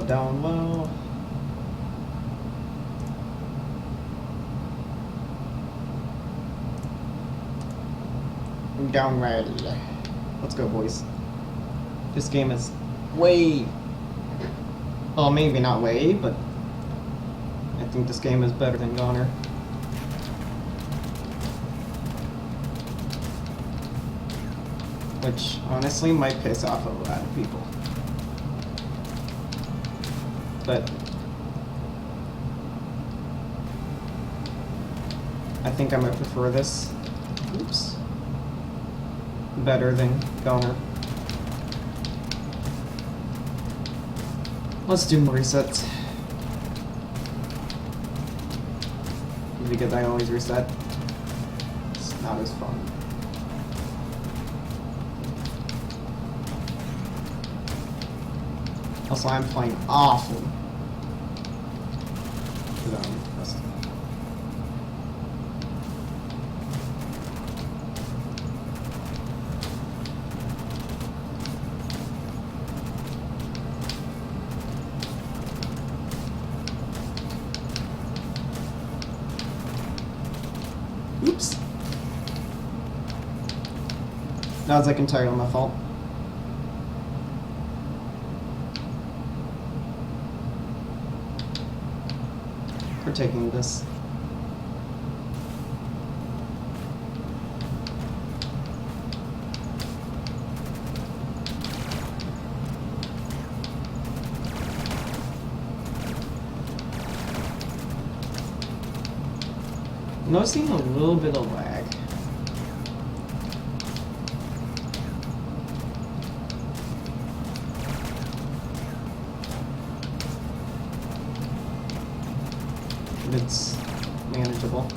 down low. Down red. Let's go, boys. This game is way... Well, maybe not way, but I think this game is better than GoNNER. Which, honestly, might piss off a lot of people. But I think I might prefer this. Oops. Better than GoNNER. Let's do more resets. Because I always reset. It's not as fun. Also, I'm playing awful. Oops. That was like entirely my fault. For taking this. Noticing a little bit of lag. It's manageable.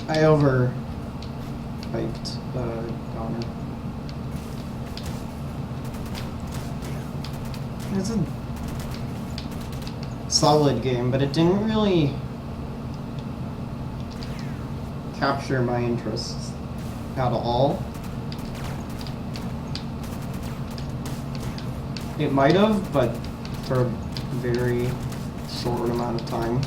I overhyped GoNNER. It's a solid game, but it didn't really capture my interests at all. It might have, but for a very short amount of time.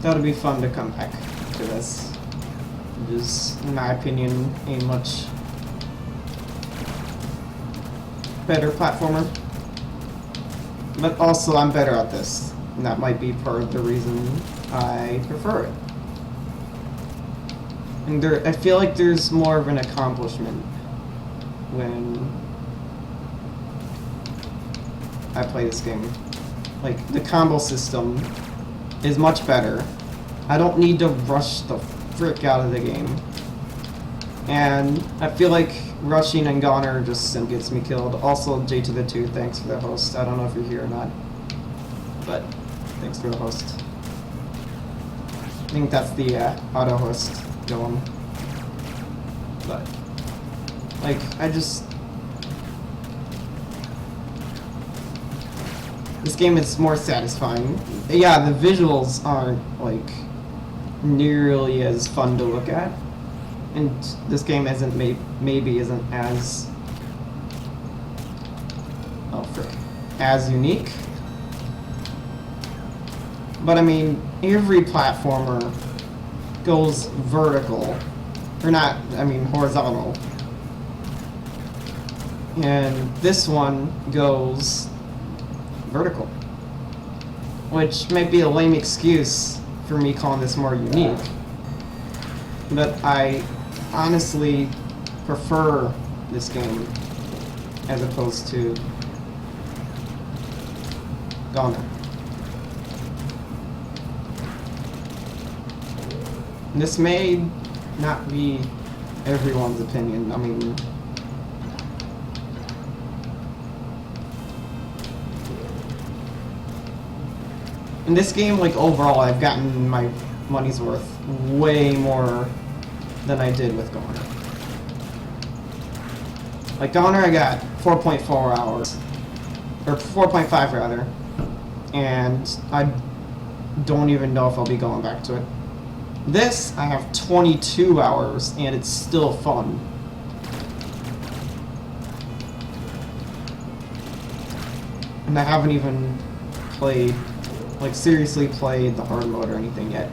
That would be fun to come back to this. It is, in my opinion, a much better platformer. But also, I'm better at this. And that might be part of the reason I prefer it. And I feel like there's more of an accomplishment when I play this game. Like, the combo system is much better. I don't need to rush the frick out of the game. And I feel like rushing and GoNNER just gets me killed. Also, J to the 2, thanks for the host. I don't know if you're here or not, but thanks for the host. I think that's the auto host going. But, like, this game is more satisfying. Yeah, the visuals aren't, like, nearly as fun to look at. And this game isn't, maybe isn't as... oh, frick. As unique. But, I mean, every platformer goes vertical. Or not, I mean, horizontal. And this one goes vertical, which might be a lame excuse for me calling this more unique, but I honestly prefer this game as opposed to GoNNER. This may not be everyone's opinion. I mean, In this game, like, overall, I've gotten my money's worth way more than I did with GoNNER. Like, GoNNER, I got 4.4 hours. Or 4.5, rather. And I don't even know if I'll be going back to it. This, I have 22 hours, and it's still fun. And I haven't even played, like, seriously played the hard mode or anything yet.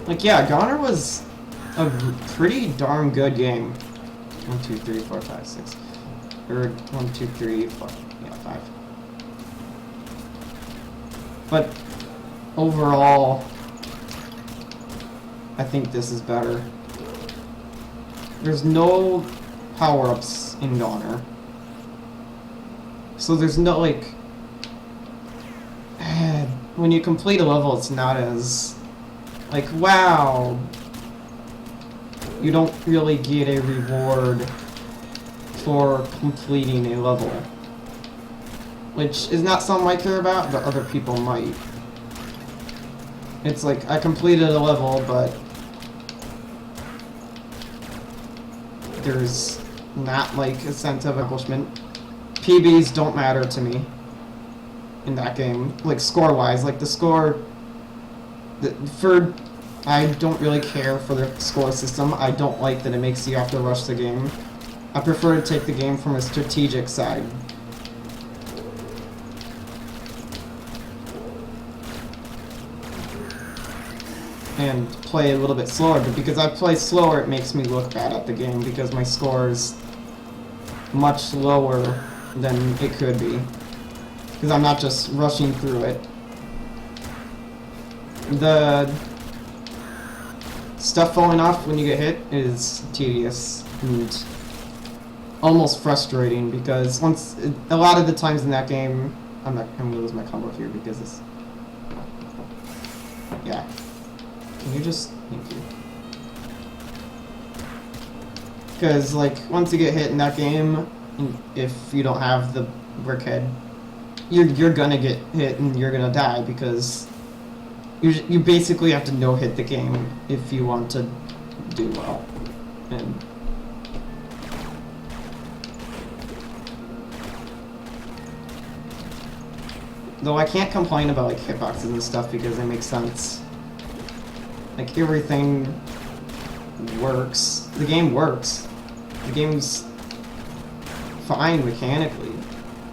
Like, yeah, GoNNER was a pretty darn good game. 1, 2, 3, 4, 5, 6. Or 1, 2, 3, 4. Yeah, 5. But overall, I think this is better. There's no power-ups in GoNNER. So there's no, like... when you complete a level, it's not as... like, wow, you don't really get a reward for completing a level. Which is not something I care about, but other people might. It's like, I completed a level, but there's not, like, a sense of accomplishment. PBs don't matter to me in that game. Like, score-wise, like, the score... I don't really care for the score system. I don't like that it makes you have to rush the game. I prefer to take the game from a strategic side. And play a little bit slower, but because I play slower, it makes me look bad at the game because my score is much lower than it could be. Because I'm not just rushing through it. The stuff falling off when you get hit is tedious and almost frustrating because a lot of the times in that game, I'm gonna lose my combo here because this. Yeah. Can you just, thank you. Because like once you get hit in that game, if you don't have the brick head, you're gonna get hit and you're gonna die because. You basically have to no-hit the game if you want to do well. And though I can't complain about like hitboxes and stuff because they make sense. Like everything works. The game works. The game's fine mechanically.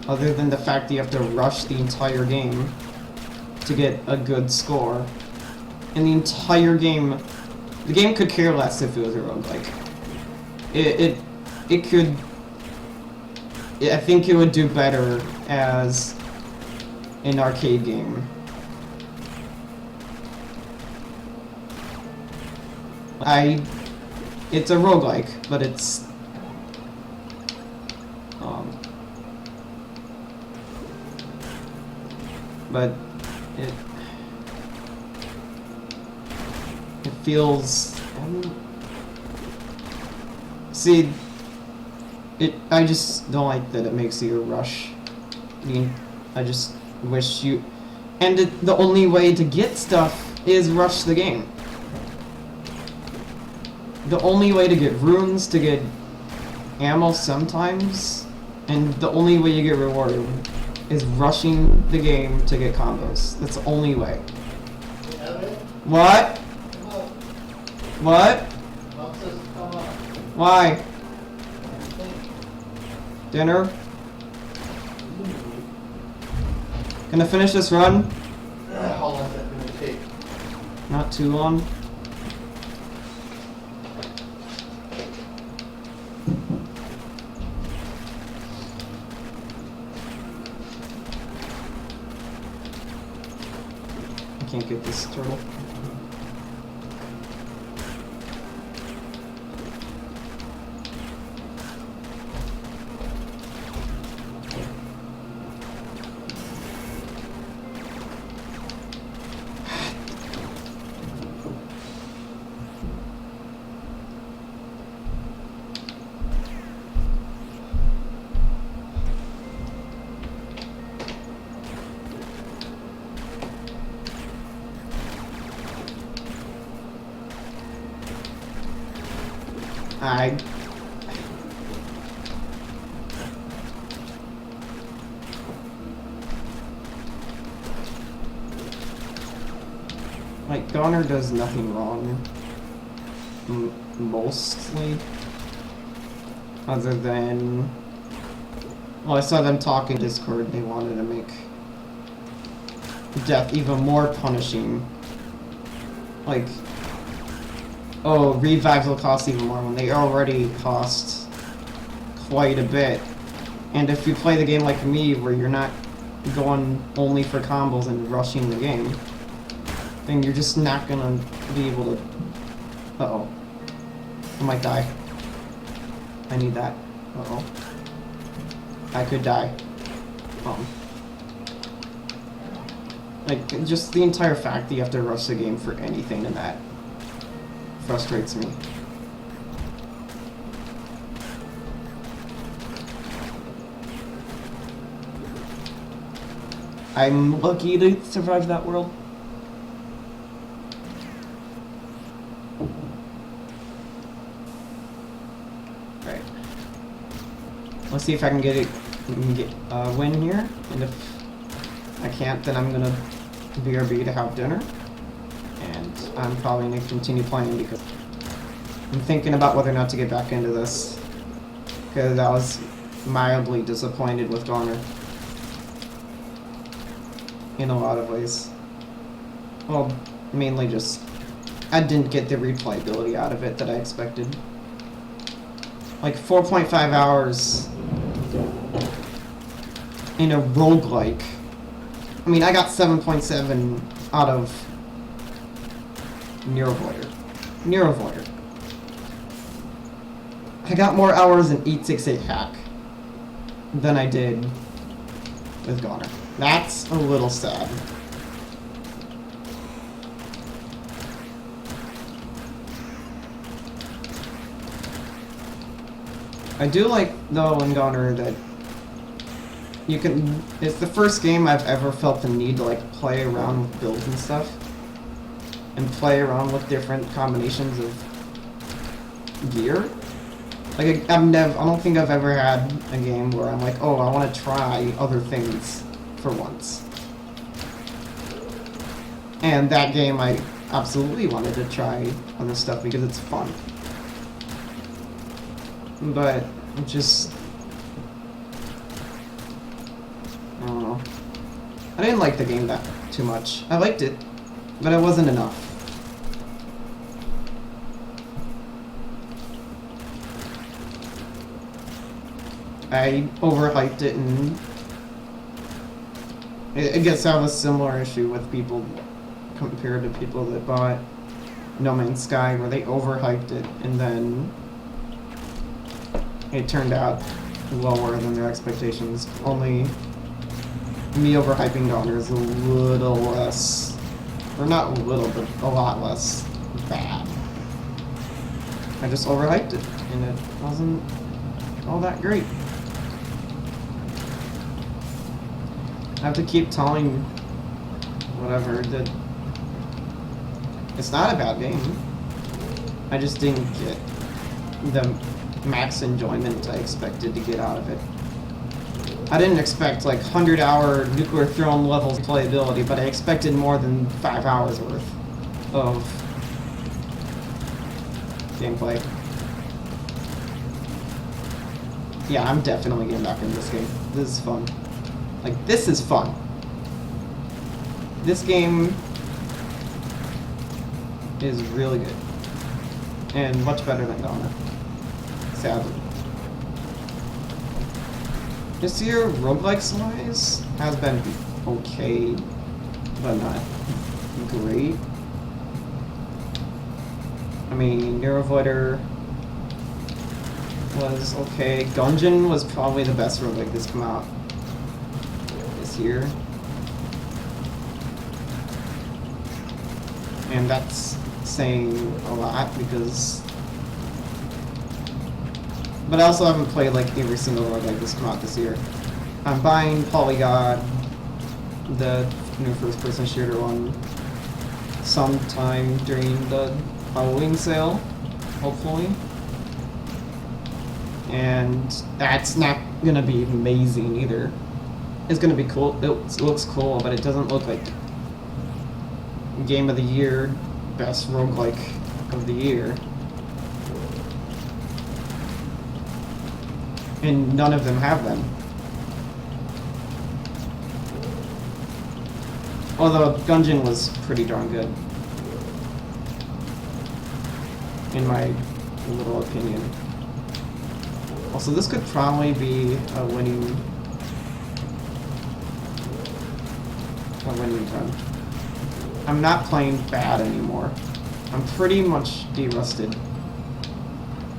Other than the fact that you have to rush the entire game to get a good score. And the entire game, the game could care less if it was a roguelike. It could, I think it would do better as an arcade game. It's a roguelike, but it's, but it feels, see, I just don't like that it makes you rush. I just wish you, and the only way to get stuff is rush the game. The only way to get runes, to get ammo sometimes, and the only way you get rewarded is rushing the game to get combos. That's the only way. What? What? Why? Dinner? Gonna finish this run? How long is that going to take? Not too long. can't get this turtle. Like, GoNNER does nothing wrong. Mostly. Other than... Well, I saw them talk in Discord, they wanted to make death even more punishing. Like... Oh, revives will cost even more when they already cost quite a bit. And if you play the game like me, where you're not going only for combos and rushing the game, then you're just not gonna be able to... Uh-oh. I might die. I need that. Uh-oh. I could die. Like, just the entire fact that you have to rush the game for anything in that frustrates me. I'm lucky to survive that world. Right. Let's see if I can get a win here, and if I can't, then I'm gonna BRB to have dinner. And I'm probably going to continue playing because I'm thinking about whether or not to get back into this. Because I was mildly disappointed with GoNNER. In a lot of ways. Well, mainly just... I didn't get the replayability out of it that I expected. Like 4.5 hours in a roguelike. I mean, I got 7.7 out of Nero Voider. I got more hours in 868 Hack than I did with GoNNER. That's a little sad. I do like, though, in GoNNER that you can... It's the first game I've ever felt the need to, like, play around with builds and stuff. And play around with different combinations of gear. Like, I don't think I've ever had a game where I'm like, oh, I want to try other things for once. And that game, I absolutely wanted to try other stuff because it's fun. But, it just... I don't know. I didn't like the game that too much. I liked it, but it wasn't enough. I overhyped it, and I guess I have a similar issue with people compared to people that bought No Man's Sky, where they overhyped it and then it turned out lower than their expectations. Only me overhyping GoNNER is a little less, or not a little, but a lot less bad. I just overhyped it, and it wasn't all that great. I have to keep telling whatever that it's not a bad game. I just didn't get the max enjoyment I expected to get out of it. I didn't expect like 100-hour Nuclear Throne levels playability, but I expected more than 5 hours worth of gameplay. Yeah, I'm definitely getting back into this game. This is fun. Like, this is fun. This game is really good. And much better than GoNNER. Sadly. This year, roguelikes wise, has been okay, but not great. I mean, Neurovoider was okay. Gungeon was probably the best roguelike that's come out this year. And that's saying a lot because... But I also haven't played like every single roguelike that's come out this year. I'm buying Polygod, the new first-person shooter one, sometime during the Halloween sale, hopefully. And that's not gonna be amazing either. It's gonna be cool. It looks cool, but it doesn't look like Game of the Year, best roguelike of the year. And none of them have them. Although Gungeon was pretty darn good, in my little opinion. Also, this could probably be a winning run. I'm not playing bad anymore. I'm pretty much de-rusted.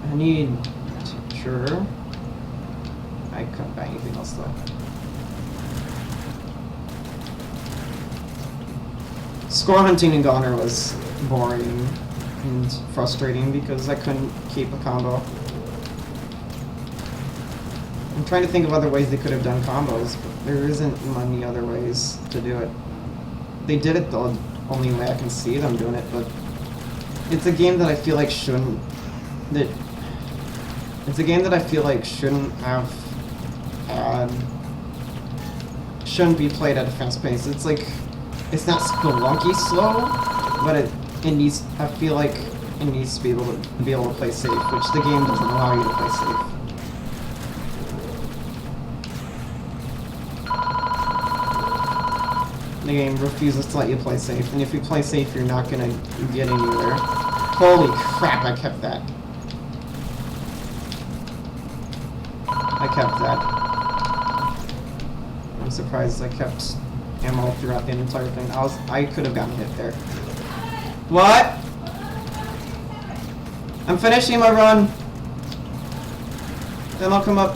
I need to, sure. I couldn't buy anything else though. Score hunting in GoNNER was boring and frustrating because I couldn't keep a combo. I'm trying to think of other ways they could have done combos, but there isn't many other ways to do it. They did it the only way I can see them doing it, but it's a game that I feel like shouldn't have shouldn't be played at a fast pace. It's like, it's not spelunky slow, but it needs, I feel like it needs to be able to play safe, which the game doesn't allow you to play safe. The game refuses to let you play safe, and if you play safe, you're not gonna get anywhere. Holy crap, I kept that. I kept that. I'm surprised I kept ammo throughout the entire thing. I could have gotten hit there. What? I'm finishing my run. Then I'll come up.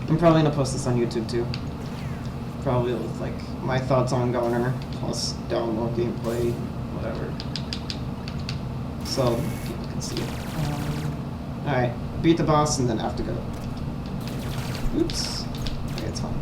I'm probably gonna post this on YouTube too. Probably with like my thoughts on GoNNER plus download gameplay, whatever. So people can see it. Alright, beat the boss and then have to go. Oops. Okay, it's fine.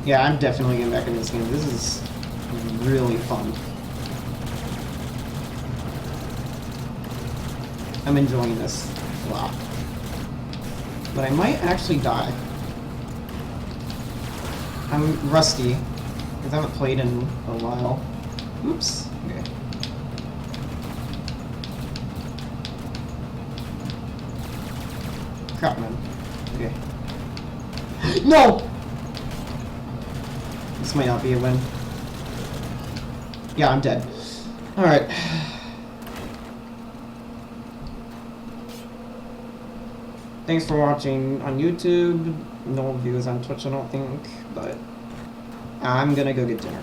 Yeah, I'm definitely getting back into this game. This is really fun. I'm enjoying this a lot. But I might actually die. I'm rusty, because I haven't played in a while. Oops. Okay. Crap, man. Okay. No! This might not be a win. Yeah, I'm dead. Alright. Thanks for watching on YouTube. No views on Twitch, I don't think, but I'm gonna go get dinner.